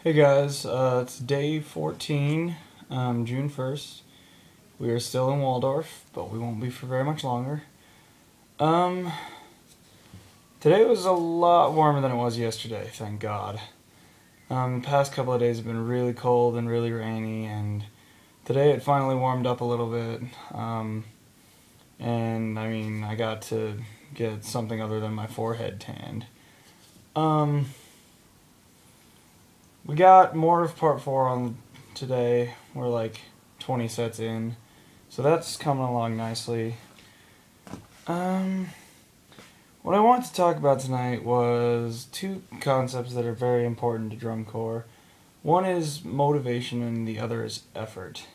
Hey guys, it's day 14, June 1st. We are still in Waldorf, but we won't be for very much longer. Um, Today was a lot warmer than it was yesterday, thank God. The past couple of days have been really cold and really rainy, and today it finally warmed up a little bit. And I mean, I got to get something other than my forehead tanned. Um, we got more of part 4 on today. We're like 20 sets in. So that's coming along nicely. Um, what I wanted to talk about tonight was two concepts that are very important to drum corps. One is motivation and the other is effort.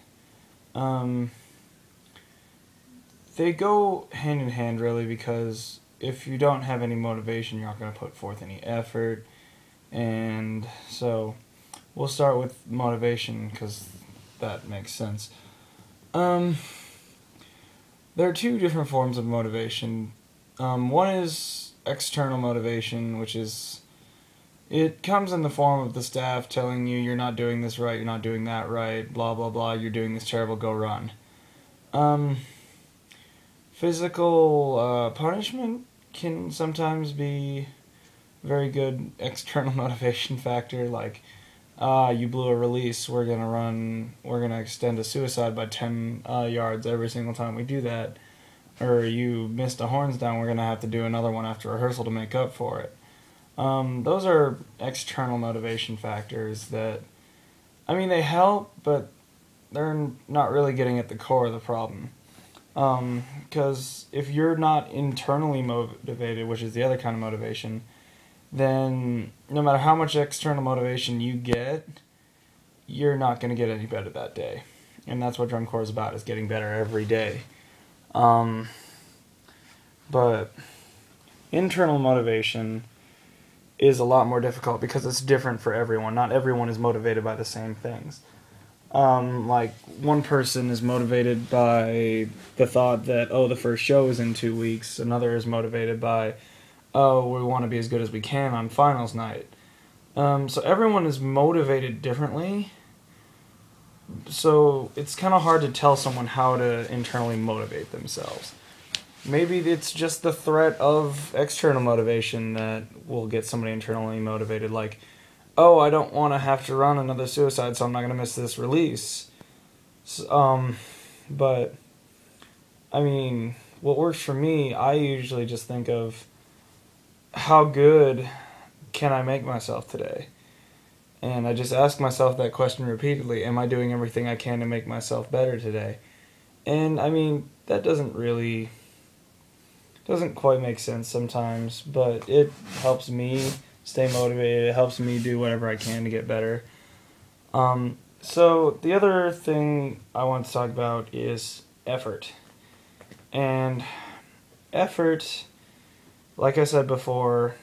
Um, they go hand in hand really, because if you don't have any motivation, you're not going to put forth any effort. And so we'll start with motivation because that makes sense. Um, There are two different forms of motivation. One is external motivation, which is, it comes in the form of the staff telling you you're not doing this right, you're not doing that right, blah blah blah, you're doing this terrible, go run. Um, Physical punishment can sometimes be a very good external motivation factor, like, you blew a release, we're gonna extend a suicide by 10 yards every single time we do that. Or you missed a horns down, we're gonna have to do another one after rehearsal to make up for it. Those are external motivation factors that, I mean, they help, but they're not really getting at the core of the problem. Because if you're not internally motivated, which is the other kind of motivation, then no matter how much external motivation you get, you're not going to get any better that day. And that's what drum corps is about, is getting better every day. But internal motivation is a lot more difficult because it's different for everyone. Not everyone is motivated by the same things. Like, one person is motivated by the thought that, oh, the first show is in 2 weeks. Another is motivated by, oh, we want to be as good as we can on finals night. So everyone is motivated differently. So it's kind of hard to tell someone how to internally motivate themselves. Maybe it's just the threat of external motivation that will get somebody internally motivated. Like, oh, I don't want to have to run another suicide, so I'm not going to miss this release. But, I mean, what works for me, I usually just think of, how good can I make myself today? And I just ask myself that question repeatedly. Am I doing everything I can to make myself better today? And, I mean, that doesn't quite make sense sometimes, but it helps me stay motivated. It helps me do whatever I can to get better. So the other thing I want to talk about is effort. And effort, like I said before,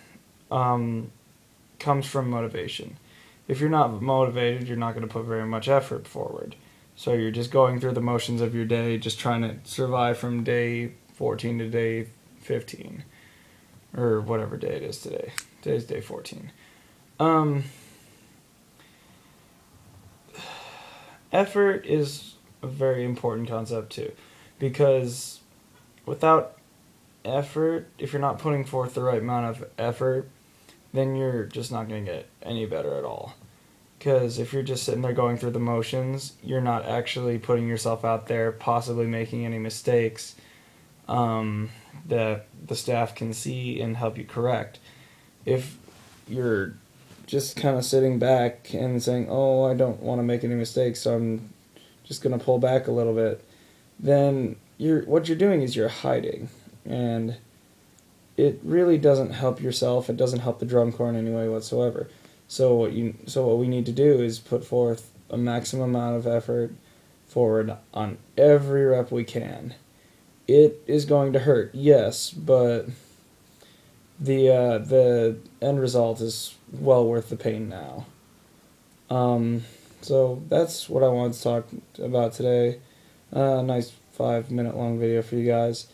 comes from motivation. If you're not motivated, you're not going to put very much effort forward. So you're just going through the motions of your day, just trying to survive from day 14 to day 15. Or whatever day it is today. Today's day 14. Effort is a very important concept too, because without effort, if you're not putting forth the right amount of effort, then you're just not going to get any better at all. Because if you're just sitting there going through the motions, you're not actually putting yourself out there, possibly making any mistakes that the staff can see and help you correct. If you're just kind of sitting back and saying, oh, I don't want to make any mistakes, so I'm just going to pull back a little bit, then what you're doing is you're hiding. And it really doesn't help yourself. It doesn't help the drum corps in any way whatsoever. So what we need to do is put forth a maximum amount of effort forward on every rep we can. It is going to hurt, yes, but the end result is well worth the pain now. So that's what I wanted to talk about today. Nice 5-minute long video for you guys.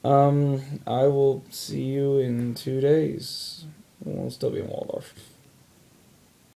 I will see you in 2 days. We'll still be in Waldorf.